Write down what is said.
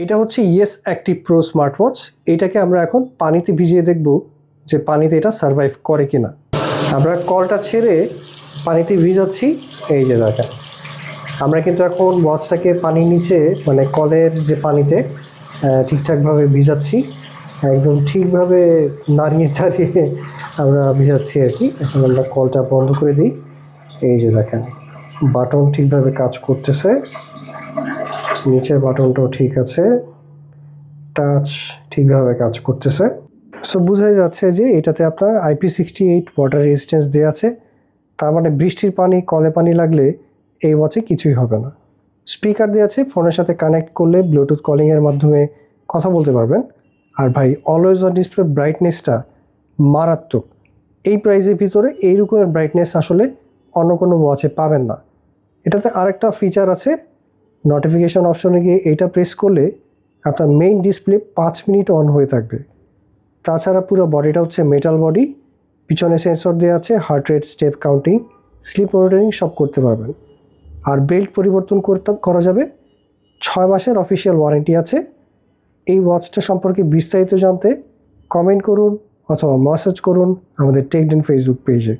এটা হচ্ছে yes active pro smart watch. এটাকে আমরা এখন পানিতে ভিজিয়ে দেখব যে পানিতে এটা সার্ভাইভ করে কিনা। আমরা কলটা ছেড়ে পানিতে ভিজাচ্ছি। এই যে দেখেন, আমরা কিন্তু এখন ওয়াচটাকে পানির নিচে মানে কলের যে পানিতে ঠিকঠাকভাবে ভিজাচ্ছি, একদম ঠিকভাবে নাড়িয়ে চাড়িয়ে আমরা ভিজাচ্ছি আর কি। এখন আমরা কলটা বন্ধ করে দিই। এই যে দেখেন, বাটন ঠিকভাবে কাজ করতেছে, নিচের বাটনটাও ঠিক আছে, টাচ ঠিকভাবে কাজ করতেছে। সো বোঝাই যাচ্ছে যে এটাতে আপনার IP68 ওয়াটার রেজিস্ট্যান্স দেওয়া আছে। তার মানে বৃষ্টির পানি, কলে পানি লাগলে এই ওয়াচে কিছুই হবে না। স্পিকার দেওয়া আছে, ফোনের সাথে কানেক্ট করলে ব্লুটুথ কলিংয়ের মাধ্যমে কথা বলতে পারবেন। আর ভাই, অলওয়েজ অন ডিসপ্লে ব্রাইটনেসটা মারাত্মক। এই প্রাইসের ভিতরে এই রকমের ব্রাইটনেস আসলে অন্য কোনো ওয়াচে পাবেন না। এটাতে আরেকটা ফিচার আছে, নোটিফিকেশান অপশনে গিয়ে এইটা প্রেস করলে আপনার মেইন ডিসপ্লে 5 মিনিট অন হয়ে থাকবে। তাছাড়া পুরো বডিটা হচ্ছে মেটাল বডি, পিছনে সেন্সর দেওয়া আছে, heart rate, step counting, slip monitoring সব করতে পারবেন। আর বেল্ট পরিবর্তন করা যাবে। 6 মাসের অফিসিয়াল ওয়ারেন্টি আছে। এই ওয়াচটা সম্পর্কে বিস্তারিত জানতে কমেন্ট করুন অথবা মেসেজ করুন আমাদের টেকডেন ফেসবুক পেজে।